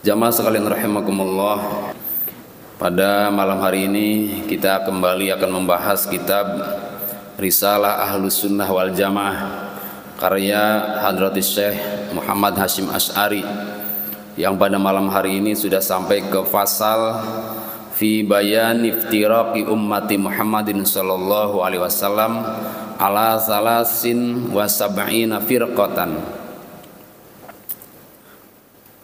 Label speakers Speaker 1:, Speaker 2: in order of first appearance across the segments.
Speaker 1: Jamaah sekalian rahimakumullah, pada malam hari ini kita kembali akan membahas kitab Risalah Ahlus Sunnah wal Jamaah karya Hadratis Syekh Muhammad Hashim Asy'ari, yang pada malam hari ini sudah sampai ke fasal fi bayan iftiraqi ummati Muhammadin sallallahu alaihi wasallam ala salasin wa sab'ina firqatan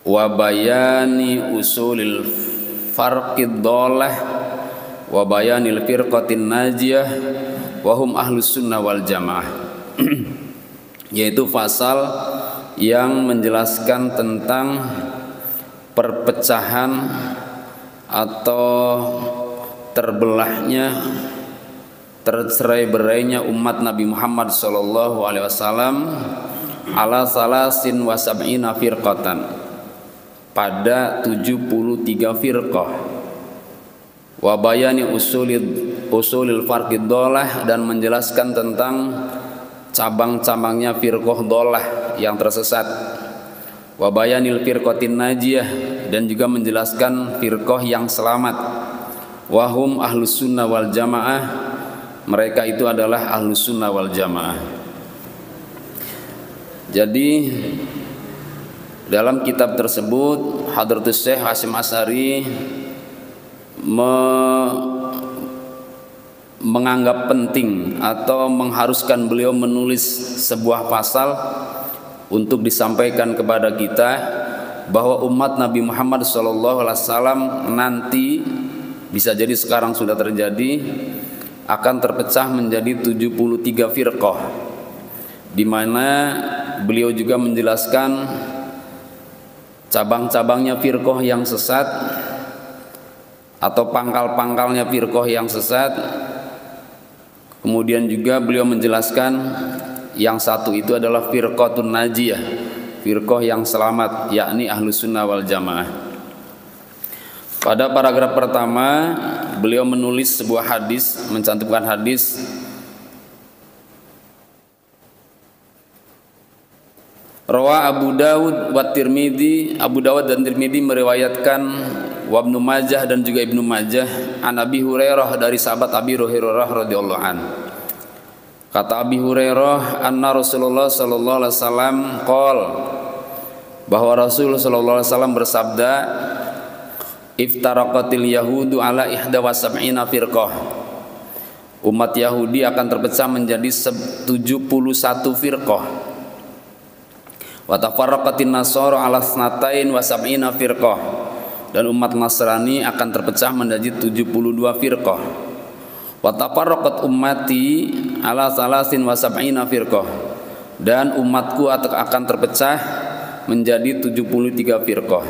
Speaker 1: wa bayani usulil farqid dhalah wa bayanil firqatin najiyah wa hum ahlus sunnah wal jamaah yaitu fasal yang menjelaskan tentang perpecahan atau terbelahnya, tercerai-berainya umat Nabi Muhammad sallallahu alaihi wasallam ala salasin wa sab'ina firqatan, pada 73 firqah, wa bayani usulil farqid dhalah, dan menjelaskan tentang cabang-cabangnya firqah dhalah yang tersesat, wa bayanil firqatin najiyah, dan juga menjelaskan firqah yang selamat, wa hum ahlus sunnah wal jamaah, mereka itu adalah ahlus sunnah wal jamaah. Jadi dalam kitab tersebut Hadratus Syekh Hashim Asy'ari menganggap penting atau mengharuskan beliau menulis sebuah pasal untuk disampaikan kepada kita bahwa umat Nabi Muhammad SAW nanti, bisa jadi sekarang sudah terjadi, akan terpecah menjadi 73 firqah, di mana beliau juga menjelaskan cabang-cabangnya firqah yang sesat atau pangkal-pangkalnya firqah yang sesat. Kemudian juga beliau menjelaskan yang satu itu adalah firqatun najiyah, firqah yang selamat, yakni ahlus sunnah wal jamaah. Pada paragraf pertama beliau menulis sebuah hadis, mencantumkan hadis Rawa Abu Dawud wa Tirmidzi, Abu Dawud dan Tirmidzi meriwayatkan, wa Ibnu Majah dan juga Ibnu Majah, an Abi Hurairah, dari sahabat Abi Hurairah radhiyallahu an. Kata Abi Hurairah, anna Rasulullah sallallahu alaihi wasallam qol, bahwa Rasul sallallahu alaihi wasallam bersabda, iftaraqatil yahudu ala ihda wa sab'ina firqah, umat Yahudi akan terpecah menjadi 71 firqah. Wa tafarraqatin nasara ala snatain wa sab'ina firqah, dan umat Nasrani akan terpecah menjadi 72 firqah. Wa tafarraqat ummati ala salasin wa sab'ina firqah, dan umatku akan terpecah menjadi 73 firqah.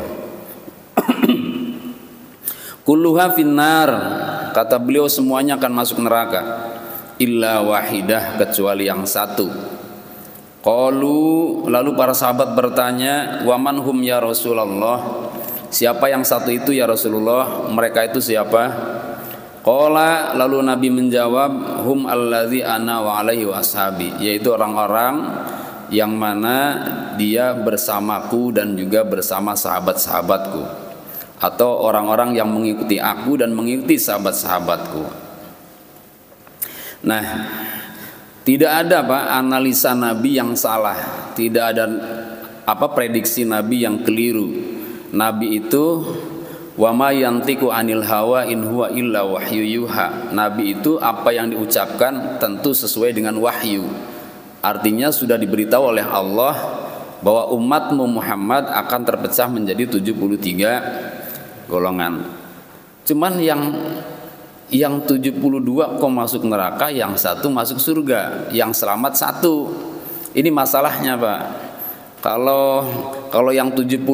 Speaker 1: Kulluha finnar, kata beliau, semuanya akan masuk neraka, illa wahidah, kecuali yang satu. Qalu, lalu para sahabat bertanya, wa man hum ya Rasulullah, siapa yang satu itu ya Rasulullah, mereka itu siapa? Qala, lalu Nabi menjawab, hum allazi ana wa alaihi wa ashabi, yaitu orang-orang yang mana dia bersamaku dan juga bersama sahabat-sahabatku, atau orang-orang yang mengikuti aku dan mengikuti sahabat-sahabatku. Nah, tidak ada analisa Nabi yang salah, tidak ada prediksi Nabi yang keliru. Nabi itu wa ma yantiqu anil hawa in huwa illa wahyu yuha. Nabi itu apa yang diucapkan tentu sesuai dengan wahyu. Artinya sudah diberitahu oleh Allah bahwa umatmu Muhammad akan terpecah menjadi 73 golongan. Cuman yang 72 kok masuk neraka, yang satu masuk surga, yang selamat satu. Ini masalahnya, Pak. Kalau yang 72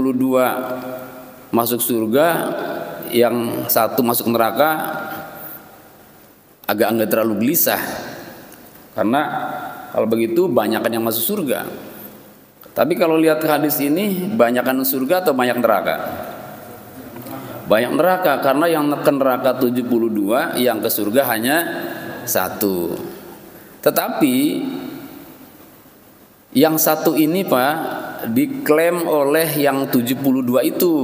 Speaker 1: masuk surga, yang satu masuk neraka, agak enggak terlalu gelisah. Karena kalau begitu banyakan yang masuk surga. Tapi kalau lihat hadis ini, banyakan surga atau banyak neraka? Banyak neraka, karena yang ke neraka 72, yang ke surga hanya satu. Tetapi yang satu ini Pak diklaim oleh yang 72 itu.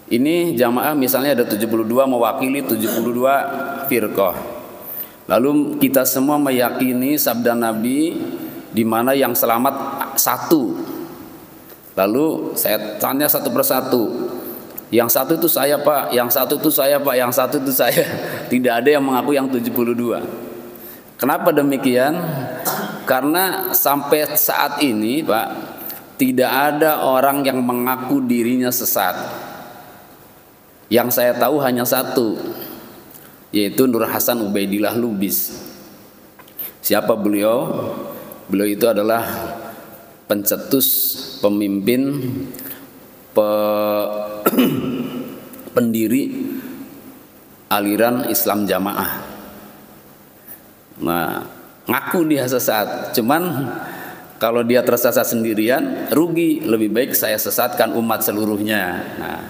Speaker 1: Ini jamaah misalnya ada 72 mewakili 72 firqah. Lalu kita semua meyakini sabda Nabi di mana yang selamat satu. Lalu saya tanya satu persatu. Yang satu itu saya Pak, yang satu itu saya Pak, yang satu itu saya. Tidak ada yang mengaku yang 72. Kenapa demikian? Karena sampai saat ini Pak, tidak ada orang yang mengaku dirinya sesat. Yang saya tahu hanya satu, yaitu Nur Hasan Ubaidillah Lubis. Siapa beliau? Beliau itu adalah pencetus, pemimpin, pendiri aliran Islam Jamaah. Nah, ngaku dia sesat, cuman kalau dia tersesat sendirian rugi, lebih baik saya sesatkan umat seluruhnya. Nah,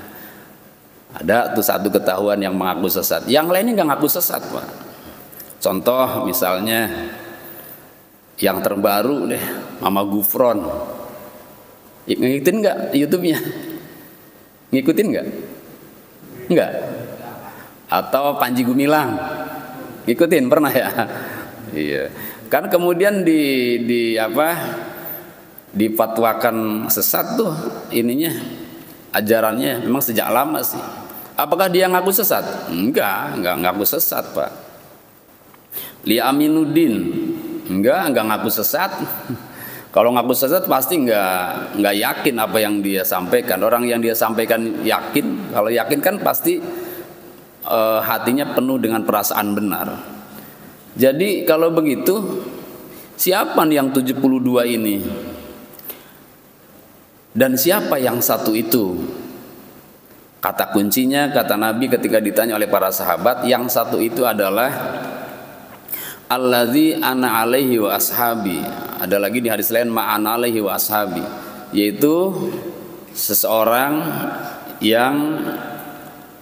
Speaker 1: ada tuh satu ketahuan yang mengaku sesat, yang lainnya nggak ngaku sesat Pak. Contoh misalnya yang terbaru deh, Mama Gufron. Ngikutin nggak YouTube-nya? Ngikutin nggak? Nggak. Atau Panji Gumilang? Ngikutin pernah ya? Iya. Kan kemudian dipatwakan sesat tuh ininya, ajarannya memang sejak lama sih. Apakah dia ngaku sesat? Enggak ngaku sesat Pak. Li Aminuddin enggak ngaku sesat. Kalau ngaku sesat pasti enggak yakin apa yang dia sampaikan. Orang yang dia sampaikan yakin. Kalau yakin kan pasti hatinya penuh dengan perasaan benar. Jadi kalau begitu, siapa yang 72 ini? Dan siapa yang satu itu? Kata kuncinya, kata Nabi ketika ditanya oleh para sahabat, yang satu itu adalah alladzi ana alaihi wa ashabi. Ada lagi di hadis lain ma'ana alaihi wa ashabi, yaitu seseorang yang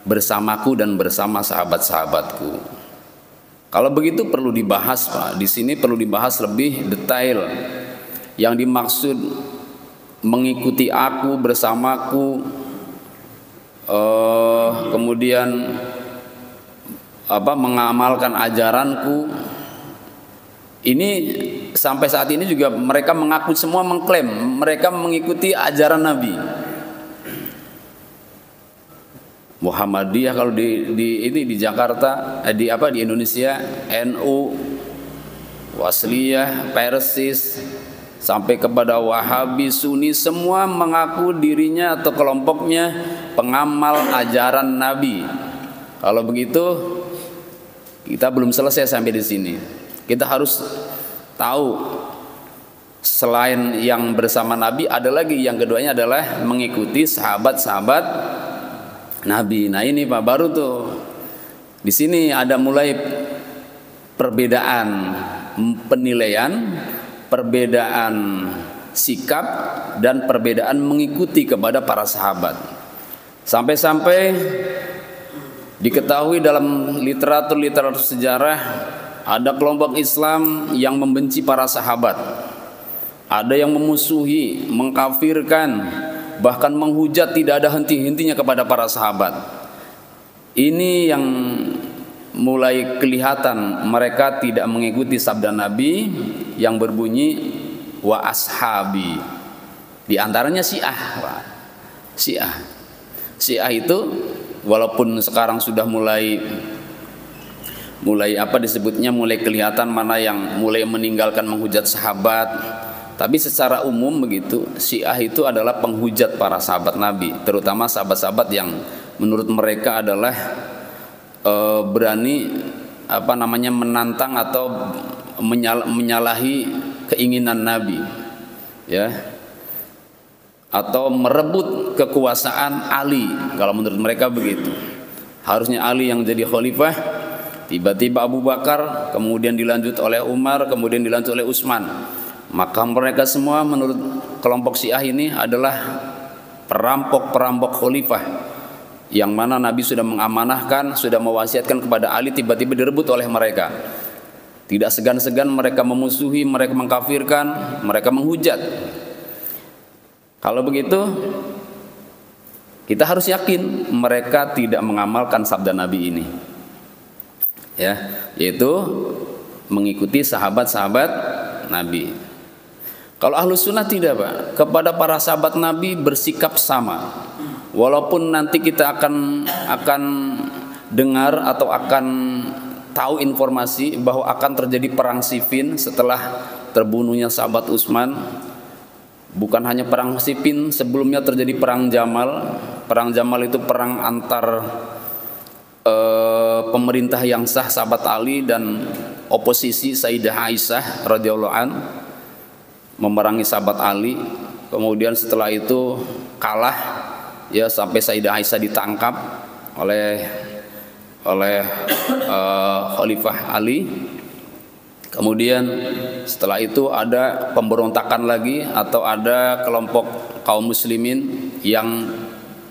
Speaker 1: bersamaku dan bersama sahabat-sahabatku. Kalau begitu perlu dibahas Pak. Di sini perlu dibahas lebih detail. Yang dimaksud mengikuti aku, bersamaku, kemudian mengamalkan ajaranku. Ini sampai saat ini juga mereka mengaku semua, mengklaim mereka mengikuti ajaran Nabi. Muhammadiyah kalau di Jakarta, di Indonesia, NU, Wasliyah, Persis, sampai kepada Wahabi, Sunni, semua mengaku dirinya atau kelompoknya pengamal ajaran Nabi. Kalau begitu kita belum selesai sampai di sini. Kita harus tahu selain yang bersama Nabi ada lagi, yang keduanya adalah mengikuti sahabat-sahabat Nabi. Nah ini Pak, baru tuh di sini ada mulai perbedaan penilaian, perbedaan sikap, dan perbedaan mengikuti kepada para sahabat. Sampai-sampai diketahui dalam literatur sejarah ada kelompok Islam yang membenci para sahabat, ada yang memusuhi, mengkafirkan, bahkan menghujat tidak ada henti-hentinya kepada para sahabat. Ini yang mulai kelihatan mereka tidak mengikuti sabda Nabi yang berbunyi wa ashabi. Di antaranya Syiah itu walaupun sekarang sudah mulai mulai kelihatan mana yang mulai meninggalkan menghujat sahabat, tapi secara umum begitu Syiah itu adalah penghujat para sahabat Nabi, terutama sahabat-sahabat yang menurut mereka adalah berani menantang atau menyalahi keinginan Nabi, ya, atau merebut kekuasaan Ali. Kalau menurut mereka begitu, harusnya Ali yang jadi khalifah, tiba-tiba Abu Bakar, kemudian dilanjut oleh Umar, kemudian dilanjut oleh Utsman. Maka mereka semua menurut kelompok Syiah ini adalah perampok khalifah, yang mana Nabi sudah mengamanahkan, sudah mewasiatkan kepada Ali, tiba-tiba direbut oleh mereka. Tidak segan-segan mereka memusuhi, mereka mengkafirkan, mereka menghujat. Kalau begitu Kita harus yakin mereka tidak mengamalkan sabda Nabi ini, ya, yaitu mengikuti sahabat-sahabat Nabi. Kalau Ahlus Sunnah tidak, Pak, kepada para sahabat Nabi bersikap sama. Walaupun nanti kita akan dengar atau akan tahu informasi bahwa akan terjadi perang Siffin setelah terbunuhnya sahabat Utsman. Bukan hanya perang Siffin, sebelumnya terjadi perang Jamal. Perang Jamal itu perang antar pemerintah yang sah sahabat Ali dan oposisi Sayyidah Aisyah radhiyallahu an memerangi sahabat Ali. Kemudian setelah itu kalah, ya, sampai Sayyidah Aisyah ditangkap oleh Khalifah Ali. Kemudian setelah itu ada pemberontakan lagi, atau ada kelompok kaum muslimin yang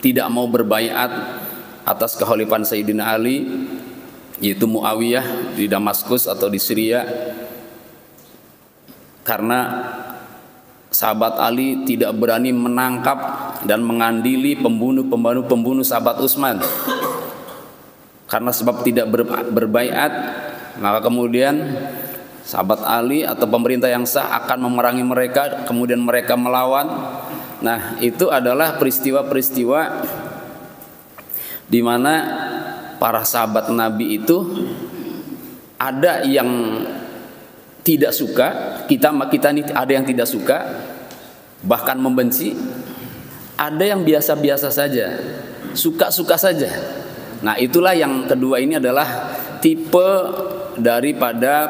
Speaker 1: tidak mau berbaiat atas kekhalifahan Sayyidina Ali, yaitu Muawiyah di Damaskus atau di Syria, karena sahabat Ali tidak berani menangkap dan mengadili pembunuh sahabat Utsman. Karena sebab tidak berbaiat, maka kemudian sahabat Ali atau pemerintah yang sah akan memerangi mereka, kemudian mereka melawan. Nah, itu adalah peristiwa-peristiwa di mana para sahabat Nabi itu ada yang tidak suka, kita ini ada yang tidak suka, bahkan membenci. Ada yang biasa-biasa saja, suka-suka saja. Nah, itulah yang kedua, ini adalah tipe daripada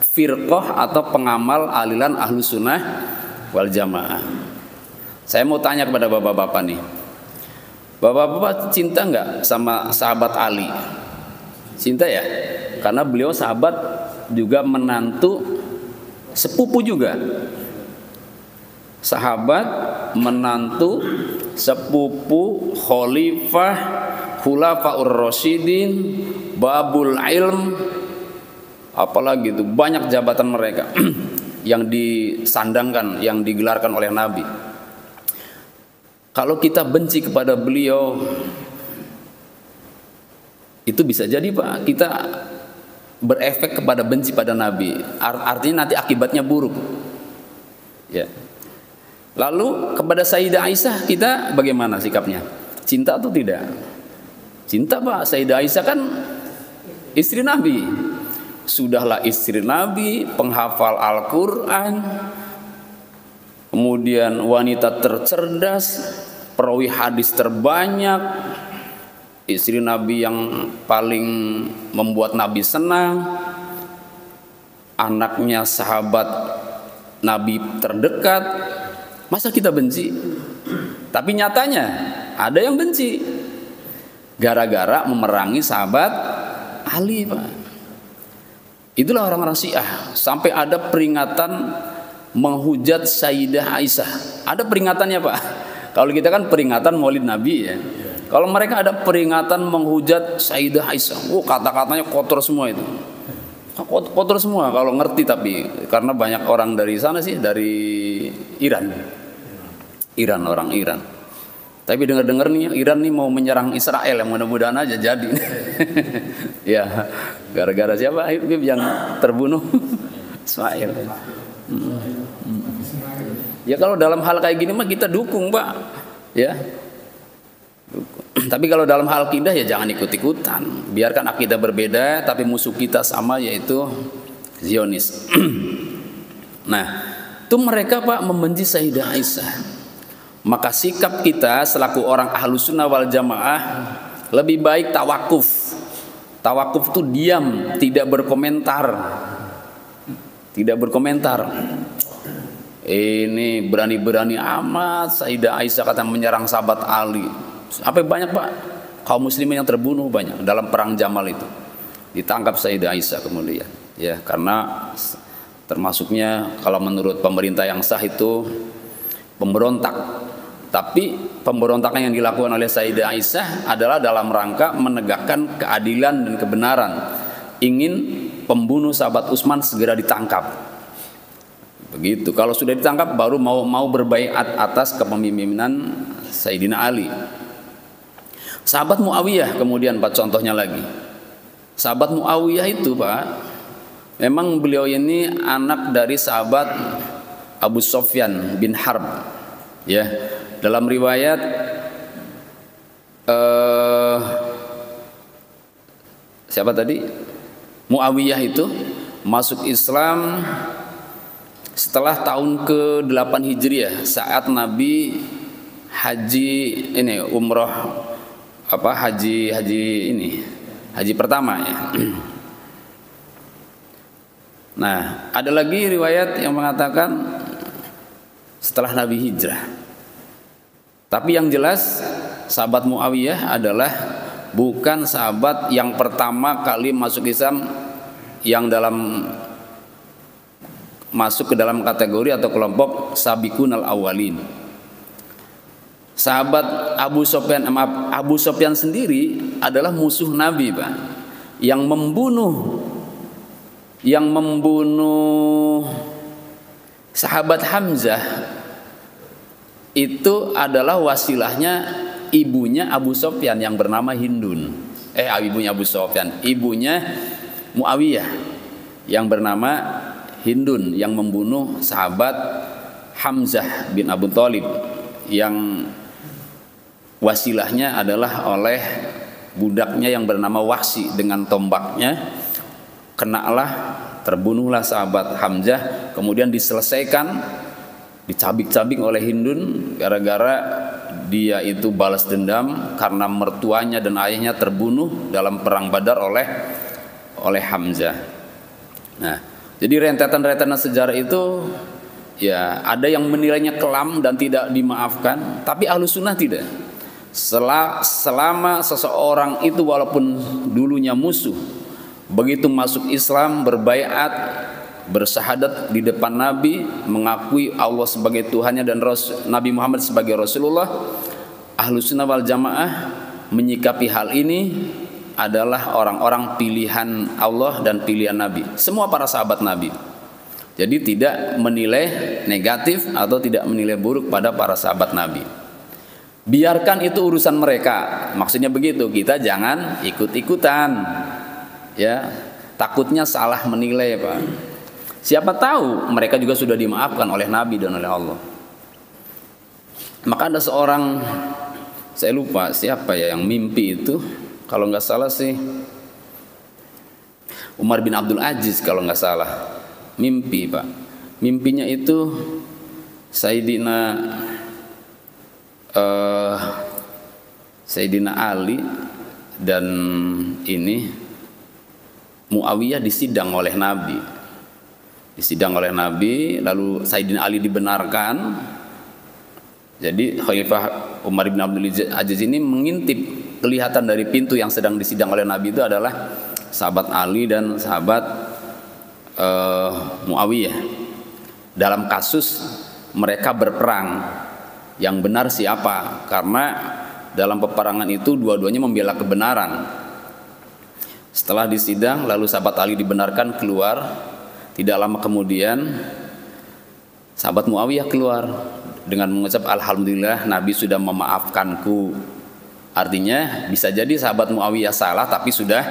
Speaker 1: firqah atau pengamal aliran Ahlus Sunnah wal Jamaah. Saya mau tanya kepada bapak-bapak nih, bapak-bapak cinta nggak sama sahabat Ali? Cinta ya, karena beliau sahabat juga, menantu sepupu juga. Sahabat, menantu, sepupu, khalifah, khulafaur rasyidin, babul ilm, apalagi itu banyak jabatan mereka yang disandangkan, yang digelarkan oleh Nabi. Kalau kita benci kepada beliau, itu bisa jadi, Pak, kita berefek kepada benci pada Nabi. Artinya nanti akibatnya buruk. Ya. Lalu kepada Sayyidah Aisyah kita bagaimana sikapnya? Cinta atau tidak? Cinta, Pak. Sayyidah Aisyah kan istri Nabi. Sudahlah istri Nabi, penghafal Al-Quran, kemudian wanita tercerdas, perawi hadis terbanyak, istri Nabi yang paling membuat Nabi senang, anaknya sahabat Nabi terdekat. Masa kita benci? Tapi nyatanya ada yang benci gara-gara memerangi sahabat Ali, Pak. Itulah orang-orang Syiah. Sampai ada peringatan menghujat Sayyidah Aisyah. Ada peringatannya, Pak. Kalau kita kan peringatan Maulid Nabi, ya. Kalau mereka ada peringatan menghujat Sayyidah Aisyah. Kata-katanya kotor semua itu. Kotor semua kalau ngerti, tapi karena banyak orang dari sana sih, dari Iran, orang Iran. Tapi dengar-dengar nih Iran nih mau menyerang Israel, yang mudah-mudahan aja jadi. Ya, gara-gara siapa Habib yang terbunuh? Israel. Ya kalau dalam hal kayak gini mah kita dukung, Pak. Ya. Tapi kalau dalam hal akidah ya jangan ikut-ikutan. Biarkan akidah berbeda, tapi musuh kita sama, yaitu Zionis. Nah, itu mereka, Pak, membenci Sayyidah Aisyah. Maka sikap kita selaku orang Ahlus Sunnah wal Jamaah lebih baik tawakuf. Tawakuf itu diam, tidak berkomentar. Tidak berkomentar. Ini berani-berani amat Sayyidah Aisyah kata menyerang sahabat Ali. Apa banyak, Pak, kaum muslimin yang terbunuh banyak dalam perang Jamal itu. Ditangkap Sayyidah Aisyah kemudian. Ya, karena termasuknya kalau menurut pemerintah yang sah itu pemberontak. Tapi pemberontakan yang dilakukan oleh Sayyidah Aisyah adalah dalam rangka menegakkan keadilan dan kebenaran. Ingin pembunuh sahabat Utsman segera ditangkap. Begitu. Kalau sudah ditangkap baru mau berbaiat atas kepemimpinan Sayyidina Ali. Sahabat Muawiyah kemudian Pak, contohnya lagi. Sahabat Muawiyah itu Pak, memang beliau ini anak dari sahabat Abu Sofyan bin Harb. Ya, dalam riwayat siapa tadi? Muawiyah itu masuk Islam setelah tahun ke-8 Hijriah, saat Nabi haji ini umroh haji pertama ya. Nah, ada lagi riwayat yang mengatakan setelah Nabi hijrah. Tapi yang jelas sahabat Muawiyah adalah bukan sahabat yang pertama kali masuk Islam, yang masuk ke dalam kategori atau kelompok sabiqunal awwalin. Sahabat Abu Sofyan sendiri adalah musuh Nabi, Pak, yang membunuh sahabat Hamzah. Itu adalah wasilahnya ibunya Abu Sofyan yang bernama Hindun. Ibunya Abu Sofyan, ibunya Muawiyah yang bernama Hindun, yang membunuh sahabat Hamzah bin Abu Thalib, yang wasilahnya adalah oleh budaknya yang bernama Wahsy. Dengan tombaknya terbunuhlah sahabat Hamzah, kemudian diselesaikan, dicabik-cabik oleh Hindun gara-gara dia itu balas dendam karena mertuanya dan ayahnya terbunuh dalam perang Badar oleh Hamzah. Nah, jadi rentetan-rentetan sejarah itu ya ada yang menilainya kelam dan tidak dimaafkan, tapi Ahlus Sunnah tidak. Selama seseorang itu walaupun dulunya musuh, begitu masuk Islam, berbaiat, bersyahadat di depan Nabi, mengakui Allah sebagai Tuhannya dan Nabi Muhammad sebagai Rasulullah, Ahlus Sunnah wal Jamaah menyikapi hal ini adalah orang-orang pilihan Allah dan pilihan Nabi, semua para sahabat Nabi. Jadi tidak menilai negatif atau tidak menilai buruk pada para sahabat Nabi. Biarkan itu urusan mereka. Maksudnya begitu, kita jangan ikut-ikutan. Ya, takutnya salah menilai, Pak. Siapa tahu mereka juga sudah dimaafkan oleh Nabi dan oleh Allah. Maka ada seorang, saya lupa siapa ya yang mimpi itu, kalau nggak salah sih Umar bin Abdul Aziz kalau nggak salah, mimpi, Pak. Mimpinya itu Sayyidina Ali dan ini Muawiyah disidang oleh Nabi. Lalu Sayyidina Ali dibenarkan. Jadi Khalifah Umar bin Abdul Aziz ini mengintip, kelihatan dari pintu yang sedang disidang oleh Nabi itu adalah sahabat Ali dan sahabat Muawiyah. Dalam kasus mereka berperang, yang benar siapa? Karena dalam peperangan itu dua-duanya membela kebenaran. Setelah disidang, lalu sahabat Ali dibenarkan keluar. Tidak lama kemudian sahabat Muawiyah keluar dengan mengucap alhamdulillah Nabi sudah memaafkanku. Artinya bisa jadi sahabat Muawiyah salah tapi sudah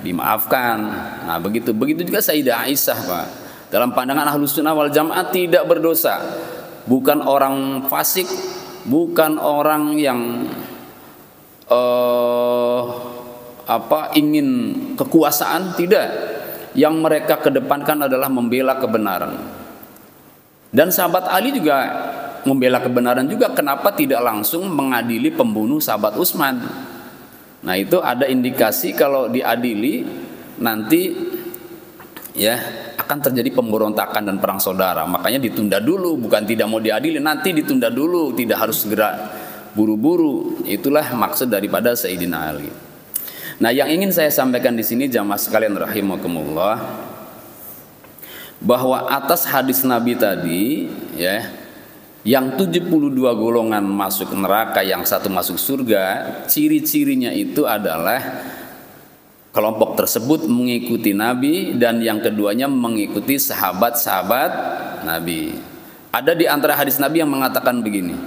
Speaker 1: dimaafkan. Nah, begitu juga Sayyidah Aisyah, Pak. Dalam pandangan Ahlus Sunnah wal Jamaah tidak berdosa. Bukan orang fasik, bukan orang yang ingin kekuasaan, tidak. Yang mereka kedepankan adalah membela kebenaran. Dan sahabat Ali juga membela kebenaran juga. Kenapa tidak langsung mengadili pembunuh sahabat Utsman? Nah, itu ada indikasi kalau diadili nanti ya akan terjadi pemberontakan dan perang saudara. Makanya ditunda dulu, bukan tidak mau diadili, nanti ditunda dulu, tidak harus segera buru-buru. Itulah maksud daripada Sayyidina Ali. Nah, yang ingin saya sampaikan di sini jamaah sekalian rahimakumullah, bahwa atas hadis Nabi tadi ya, yang 72 golongan masuk neraka, yang satu masuk surga, ciri-cirinya itu adalah kelompok tersebut mengikuti Nabi, dan yang keduanya mengikuti sahabat-sahabat Nabi. Ada di antara hadis Nabi yang mengatakan begini,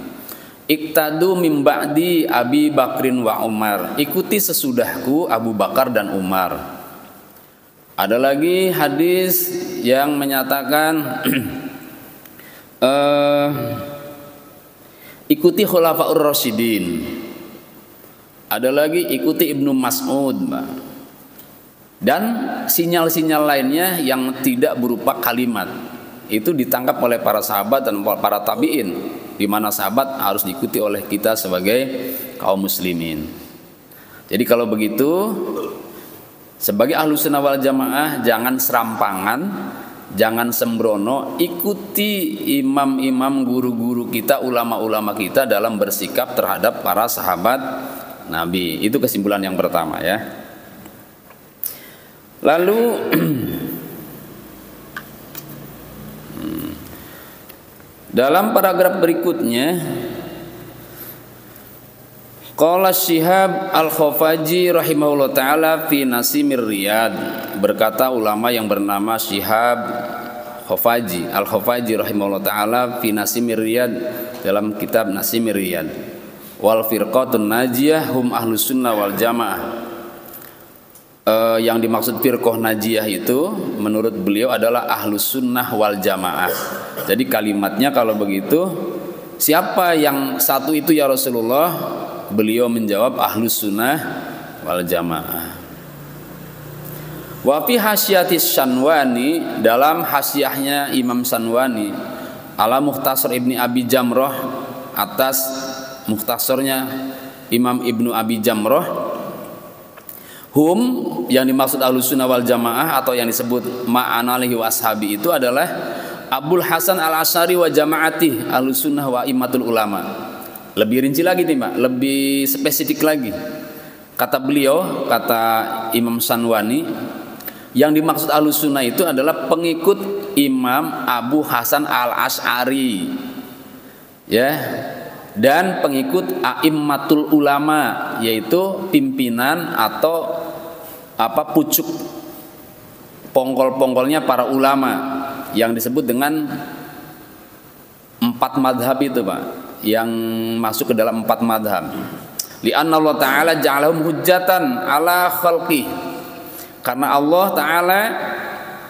Speaker 1: Iktadu min ba'di Abi Bakrin wa Umar. Ikuti sesudahku Abu Bakar dan Umar. Ada lagi hadis yang menyatakan ikuti Khulafaur Rasyidin. Ada lagi ikuti Ibnu Mas'ud, dan sinyal-sinyal lainnya yang tidak berupa kalimat. Itu ditangkap oleh para sahabat dan para tabi'in, di mana sahabat harus diikuti oleh kita sebagai kaum muslimin. Jadi kalau begitu, sebagai Ahlussunnah wal Jamaah jangan serampangan, jangan sembrono, ikuti imam-imam, guru-guru kita, ulama-ulama kita dalam bersikap terhadap para sahabat Nabi. Itu kesimpulan yang pertama ya. Lalu dalam paragraf berikutnya, qala Syihab Al-Khafaji rahimahullah ta'ala fi Nasimir Riyad. Berkata ulama yang bernama Syihab Khafaji Al-Khafaji rahimahullah ta'ala fi Nasimir Riyad, dalam kitab Nasimir Riyad. Wal firqatun najiyah hum ahlus sunnah wal jamaah. Yang dimaksud firqah najiyah itu menurut beliau adalah ahlus sunnah wal jamaah. Jadi kalimatnya kalau begitu, siapa yang satu itu ya Rasulullah? Beliau menjawab ahlus sunnah wal jamaah. Wa fi hasyiatis Sanwani, dalam hasyahnya Imam Sanwani ala Mukhtasar Ibni Abi Jamrah, atas mukhtasarnya Imam Ibnu Abi Jamrah, hum yang dimaksud ahlus sunnah wal jamaah atau yang disebut ma'analihi wa ashabi itu adalah Abul Hasan al-Asy'ari wa jamaati ahlus sunnah wa immatul ulama. Lebih rinci lagi nih Pak, lebih spesifik lagi. Kata beliau, kata Imam Sanwani, yang dimaksud ahlus sunnah itu adalah pengikut Imam Abu Hasan al-Asy'ari, ya, dan pengikut a'immatul ulama, yaitu pimpinan atau pucuk pongkol-pongkolnya para ulama yang disebut dengan 4 madhab itu Pak, yang masuk ke dalam 4 madhab. Li'anna Allah Ta'ala ja'alahum hujjatan ala khalqih, karena Allah Ta'ala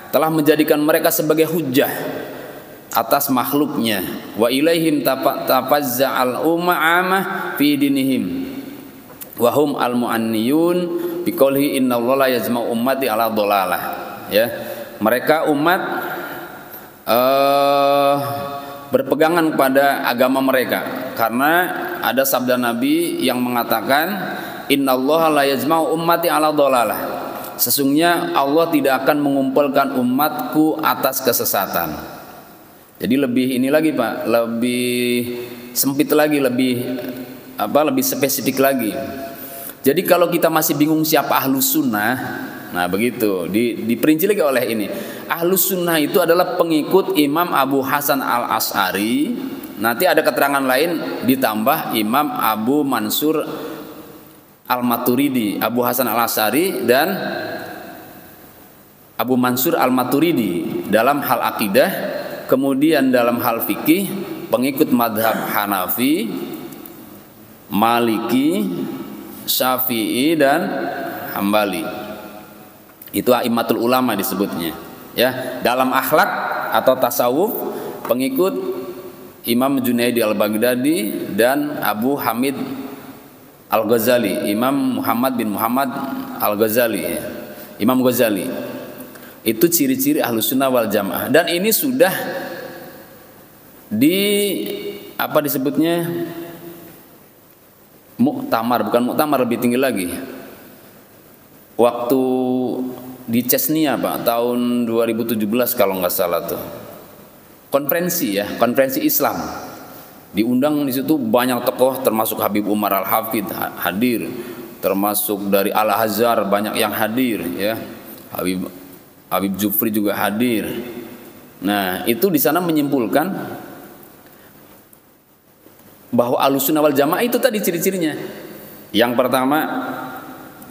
Speaker 1: telah menjadikan mereka sebagai hujjah atas makhluknya. Wa ilaihim tafazza'al uma'amah fi dinihim wa hum al-mu'anniyun biqaulihi innallaha la yajma'u ummati ala dhalalah. Ya, mereka umat berpegangan kepada agama mereka karena ada sabda Nabi yang mengatakan innallaha la yajma'u ummati ala dhalalah. Sesungguhnya Allah tidak akan mengumpulkan umatku atas kesesatan. Jadi lebih ini lagi Pak, lebih sempit lagi, lebih spesifik lagi. Jadi kalau kita masih bingung siapa ahlus sunnah, nah begitu diperinci lagi oleh ini. Ahlus sunnah itu adalah pengikut Imam Abu Hasan al-Asy'ari. Nanti ada keterangan lain ditambah Imam Abu Mansur al-Maturidi, Abu Hasan al-Asy'ari dan Abu Mansur al-Maturidi dalam hal akidah. Kemudian dalam hal fikih pengikut madhab Hanafi, Maliki, Syafi'i dan Hambali. Itu a'immatul ulama disebutnya. Ya, dalam akhlak atau tasawuf pengikut Imam Junaidi al-Baghdadi dan Abu Hamid al-Ghazali, Imam Muhammad bin Muhammad al-Ghazali, Imam Ghazali. Itu ciri-ciri ahlus sunnah wal jamaah. Dan ini sudah disebutnya muktamar, bukan muktamar, lebih tinggi lagi. Waktu di Chechnya Pak, tahun 2017 kalau nggak salah tuh. Konferensi Islam. Diundang di situ banyak tokoh, termasuk Habib Umar Al-Hafidh hadir, termasuk dari Al-Azhar banyak yang hadir, ya. Habib Jufri juga hadir. Nah, itu di sana menyimpulkan bahwa Ahlussunnah wal Jamaah itu tadi ciri-cirinya. Yang pertama,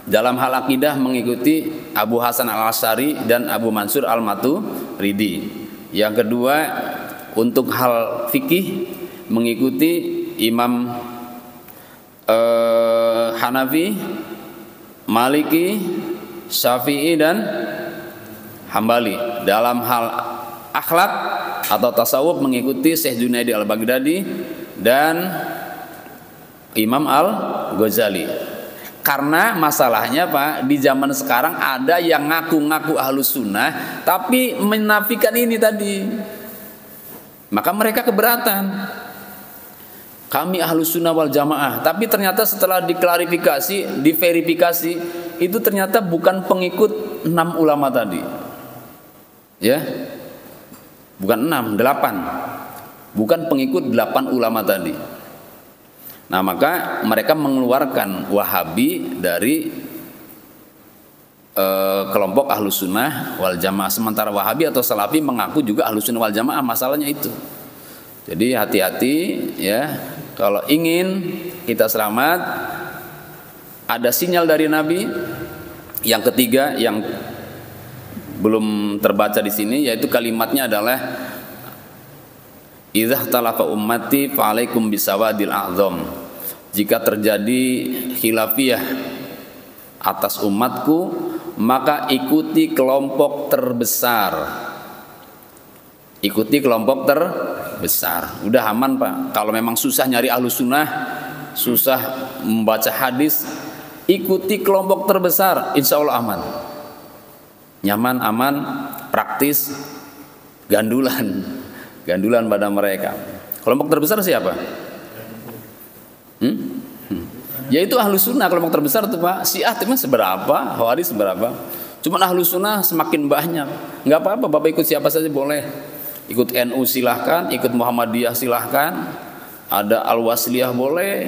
Speaker 1: dalam hal akidah mengikuti Abu Hasan al-Asy'ari dan Abu Mansur al-Maturidi. Yang kedua, untuk hal fikih mengikuti Imam Hanafi, Maliki, Syafi'i dan Hambali. Dalam hal akhlak atau tasawuf mengikuti Syekh Junaidi Al-Baghdadi dan Imam Al-Ghazali. Karena masalahnya Pak, di zaman sekarang ada yang ngaku-ngaku ahlus sunnah tapi menafikan ini tadi. Maka mereka keberatan. Kami ahlus sunnah wal jamaah, tapi ternyata setelah diklarifikasi, diverifikasi, itu ternyata bukan pengikut 6 ulama tadi. Ya. Bukan 6, 8. Bukan pengikut 8 ulama tadi. Nah, maka mereka mengeluarkan Wahabi dari kelompok Ahlus Sunnah wal Jamaah. Sementara Wahabi atau Salafi mengaku juga Ahlus Sunnah wal Jamaah. Masalahnya itu. Jadi hati-hati ya, kalau ingin kita selamat, ada sinyal dari Nabi. Yang ketiga yang belum terbaca di sini, yaitu kalimatnya adalah idza talafa ummati fa alaikum bisawadil a'zam. Jika terjadi khilafiyah atas umatku, maka ikuti kelompok terbesar. Ikuti kelompok terbesar. Udah aman Pak. Kalau memang susah nyari ahlus sunnah, susah membaca hadis, ikuti kelompok terbesar, insya Allah aman. Nyaman, aman, praktis, gandulan pada mereka. Kelompok terbesar siapa? Yaitu ahlus sunnah. Kelompok terbesar itu Pak. Syiah itu seberapa, Khawarij seberapa. Cuma ahlus sunnah semakin banyak. Nggak apa-apa, Bapak ikut siapa saja boleh. Ikut NU silahkan, ikut Muhammadiyah silahkan, ada Al-Wasliyah boleh,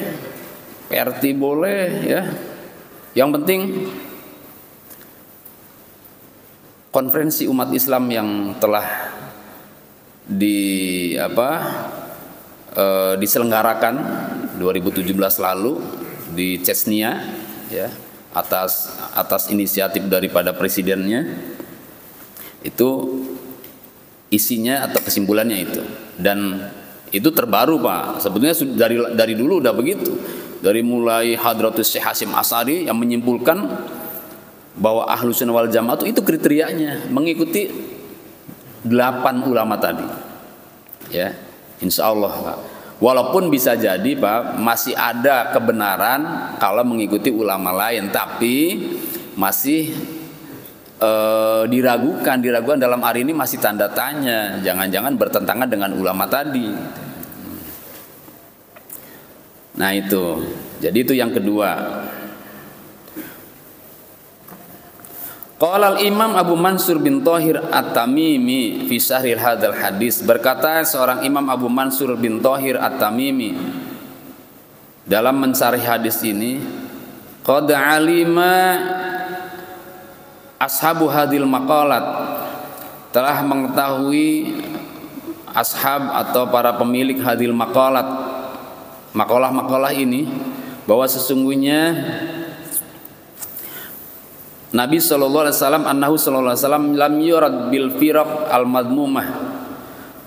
Speaker 1: PRT boleh ya. Yang penting konferensi umat Islam yang telah diselenggarakan 2017 lalu di Chechnya ya, atas inisiatif daripada presidennya, itu isinya atau kesimpulannya itu. Dan itu terbaru Pak. Sebetulnya dari dulu udah begitu. Dari mulai Hadratus Syekh Hasyim Asy'ari yang menyimpulkan bahwa Ahlus Sunnah wal Jamaah itu kriterianya mengikuti 8 ulama tadi. Ya, insya Allah Pak. Walaupun bisa jadi Pak masih ada kebenaran kalau mengikuti ulama lain, tapi masih diragukan dalam hari ini, masih tanda tanya. Jangan-jangan bertentangan dengan ulama tadi. Nah itu. Jadi itu yang kedua. Qala al-Imam Abu Mansur bin Thahir At-Tamimi fi syarhil hadzal hadis. Berkata seorang Imam Abu Mansur bin Thahir At-Tamimi dalam mensyarih hadis ini, qad alima ashabu hadil maqalat, telah mengetahui ashab atau para pemilik hadil maqalat, makalah-makalah ini, bahwa sesungguhnya Nabi sallallahu alaihi wasallam annahu sallallahu alaihi wasallam lam yurad bil firaq al madmumah,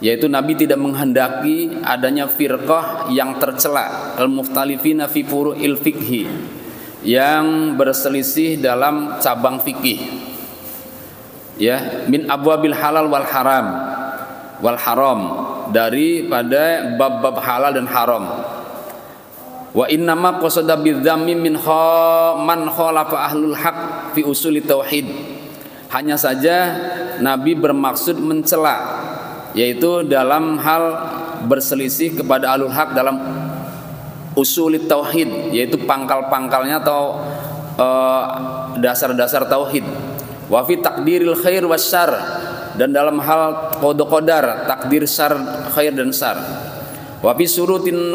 Speaker 1: yaitu Nabi tidak menghendaki adanya firqah yang tercela, al muftalifina fi furu'il fiqhi, yang berselisih dalam cabang fikih, ya, min abwabil halal wal haram, daripada bab-bab halal dan haram. Wa innama qasada bidzammi min man khalafa ahlul haq fi usuli tauhid. Hanya saja Nabi bermaksud mencela, yaitu dalam hal berselisih kepada ahlul haq dalam usul tauhid, yaitu pangkal-pangkalnya atau dasar-dasar tauhid. Wa fi takdiril khair wasyarr, dan dalam hal qada-qadar, takdir syar, khair dan syar. Wa fi surutin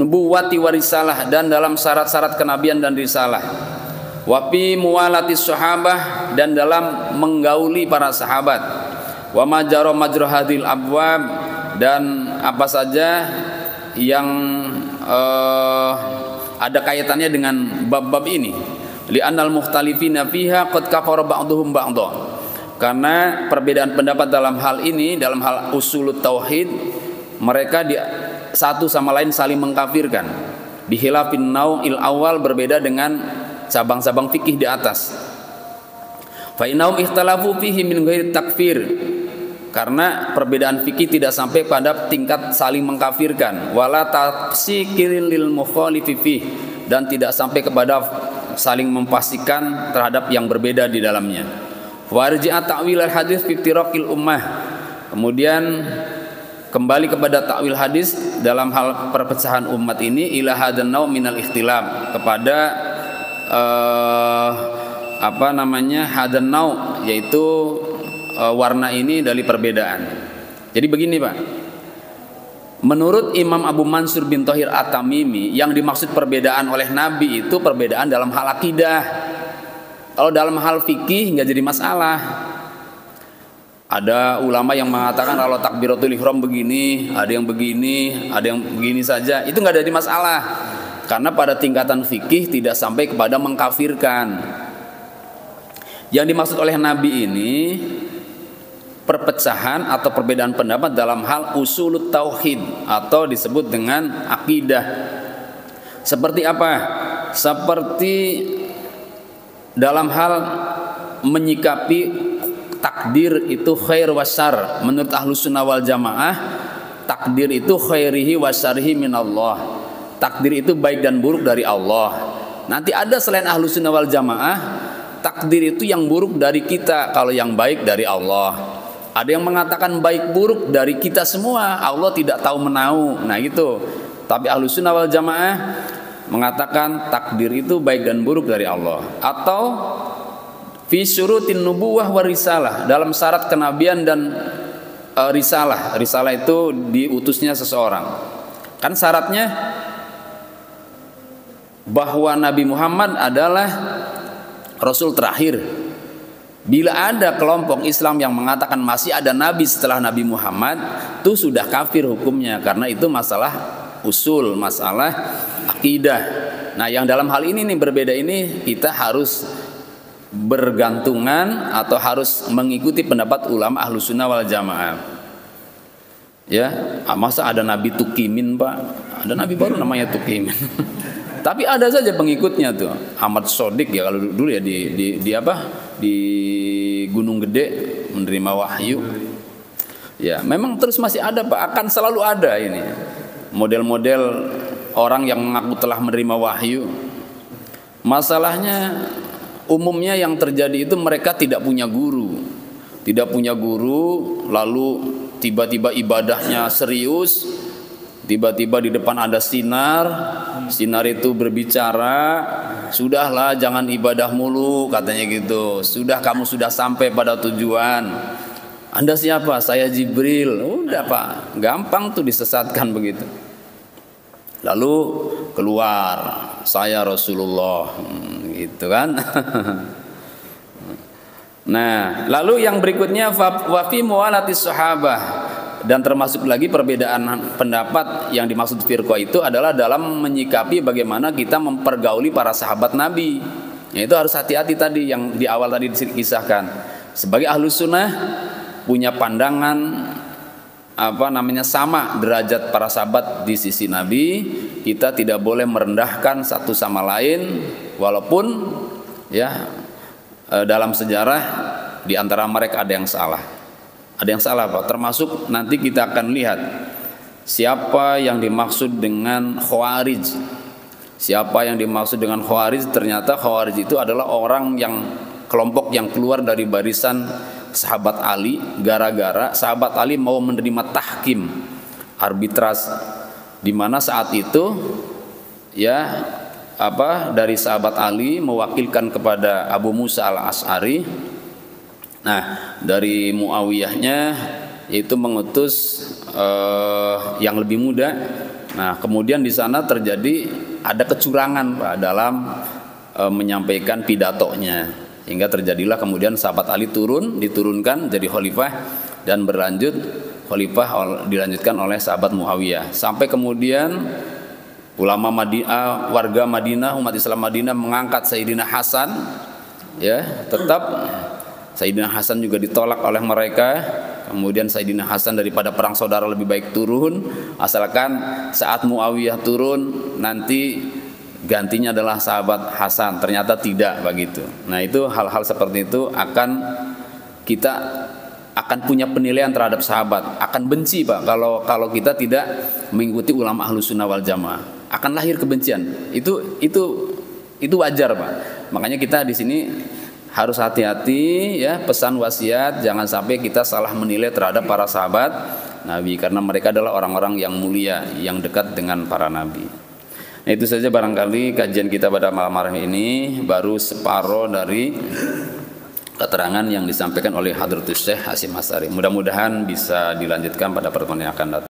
Speaker 1: nubuwati wa risalah, dan dalam syarat-syarat kenabian dan risalah. Wa fi muwalatis sahabah, dan dalam menggauli para sahabat. Wa majra hadil abwab, dan apa saja yang ada kaitannya dengan bab-bab ini. Li'annal mukhtalifina fiha qad kafara ba'dhum ba'dha, Karena perbedaan pendapat dalam hal ini, dalam hal usulut tauhid, mereka satu sama lain saling mengkafirkan. Bihilafin nau'il awal, berbeda dengan cabang-cabang fikih di atas. Fa innahum ikhtalafu fihi min ghairi takfir. Karena perbedaan fikih tidak sampai pada tingkat saling mengkafirkan, wala tafsikirin lil mukhalifi fihi, dan tidak sampai kepada saling mempastikan terhadap yang berbeda di dalamnya. Warji'a ta'wil al-hadis fi iftiraqil ummah. Kemudian kembali kepada ta'wil hadis dalam hal perpecahan umat ini, ila hadan naw minal ikhtilaf, kepada hadan naw, yaitu warna ini dari perbedaan. Jadi begini Pak, menurut Imam Abu Mansur bin Thahir At-Tamimi, yang dimaksud perbedaan oleh Nabi itu perbedaan dalam hal akidah. Kalau dalam hal fikih nggak jadi masalah. Ada ulama yang mengatakan kalau takbiratul ihram begini, ada yang begini, ada yang begini saja, itu nggak jadi masalah. Karena pada tingkatan fikih tidak sampai kepada mengkafirkan. Yang dimaksud oleh Nabi ini perpecahan atau perbedaan pendapat dalam hal usulut tauhid, atau disebut dengan akidah. Seperti apa? Seperti dalam hal menyikapi takdir itu khair wasyar. Menurut Ahlus Sunnah wal Jamaah, takdir itu khairihi wasyarihi minallah. Takdir itu baik dan buruk dari Allah. Nanti ada selain Ahlus Sunnah wal Jamaah, takdir itu yang buruk dari kita, kalau yang baik dari Allah. Ada yang mengatakan baik buruk dari kita semua, Allah tidak tahu menahu. Nah gitu. Tapi Ahlus Sunnah wal Jamaah mengatakan takdir itu baik dan buruk dari Allah. Atau fi syurutin nubuwah wa risalah, dalam syarat kenabian dan risalah. Risalah itu diutusnya seseorang. Kan syaratnya bahwa Nabi Muhammad adalah Rasul terakhir. Bila ada kelompok Islam yang mengatakan masih ada Nabi setelah Nabi Muhammad, itu sudah kafir hukumnya, karena itu masalah usul, masalah akidah. Nah yang dalam hal ini nih berbeda ini, kita harus bergantungan atau harus mengikuti pendapat ulama Ahlus Sunnah wal Jamaah. Ya, masa ada Nabi Tukimin Pak? Ada Nabi baru namanya Tukimin. Tapi ada saja pengikutnya tuh. Ahmad Sodik ya kalau dulu ya di Gunung Gede menerima wahyu. Ya, memang terus masih ada Pak, akan selalu ada ini. Model-model orang yang mengaku telah menerima wahyu. Masalahnya umumnya yang terjadi itu mereka tidak punya guru. Tidak punya guru, lalu tiba-tiba ibadahnya serius, tiba-tiba di depan ada sinar itu berbicara, sudahlah jangan ibadah mulu katanya gitu, kamu sudah sampai pada tujuan. Anda siapa? Saya Jibril. Udah Pak, gampang tuh disesatkan begitu. Lalu keluar, saya Rasulullah, gitu kan. Nah, lalu yang berikutnya wa fi muwalatis sahabah, dan termasuk lagi perbedaan pendapat yang dimaksud firqah itu adalah dalam menyikapi bagaimana kita mempergauli para sahabat Nabi. Ya, itu harus hati-hati tadi yang di awal tadi dikisahkan. Sebagai Ahlus Sunnah punya pandangan sama derajat para sahabat di sisi Nabi. Kita tidak boleh merendahkan satu sama lain, walaupun ya dalam sejarah di antara mereka ada yang salah. Ada yang salah Pak. Termasuk nanti kita akan lihat siapa yang dimaksud dengan Khawarij. Siapa yang dimaksud dengan Khawarij? Ternyata Khawarij itu adalah orang yang kelompok yang keluar dari barisan sahabat Ali, gara-gara sahabat Ali mau menerima tahkim, arbitras, di mana saat itu ya dari sahabat Ali mewakilkan kepada Abu Musa al-Asy'ari. Nah, dari Muawiyahnya yaitu mengutus yang lebih muda. Nah, kemudian di sana terjadi ada kecurangan Pak dalam menyampaikan pidatonya. Hingga terjadilah kemudian sahabat Ali diturunkan jadi khalifah, dan berlanjut khalifah dilanjutkan oleh sahabat Muawiyah. Sampai kemudian ulama Madinah, warga Madinah, umat Islam Madinah mengangkat Sayyidina Hasan, ya, tetap Sayyidina Hasan juga ditolak oleh mereka. Kemudian Sayyidina Hasan daripada perang saudara lebih baik turun, asalkan saat Muawiyah turun nanti gantinya adalah sahabat Hasan. Ternyata tidak begitu. Nah, itu hal-hal seperti itu kita akan punya penilaian terhadap sahabat, akan benci Pak kalau kita tidak mengikuti ulama Ahlus Sunnah wal Jamaah, akan lahir kebencian. Itu wajar Pak. Makanya kita di sini harus hati-hati ya, pesan wasiat jangan sampai kita salah menilai terhadap para sahabat Nabi, karena mereka adalah orang-orang yang mulia yang dekat dengan para nabi. Nah, itu saja barangkali kajian kita pada malam hari ini, baru separuh dari keterangan yang disampaikan oleh Hadratus Syekh Hasyim Asy'ari. Mudah-mudahan bisa dilanjutkan pada pertemuan yang akan datang.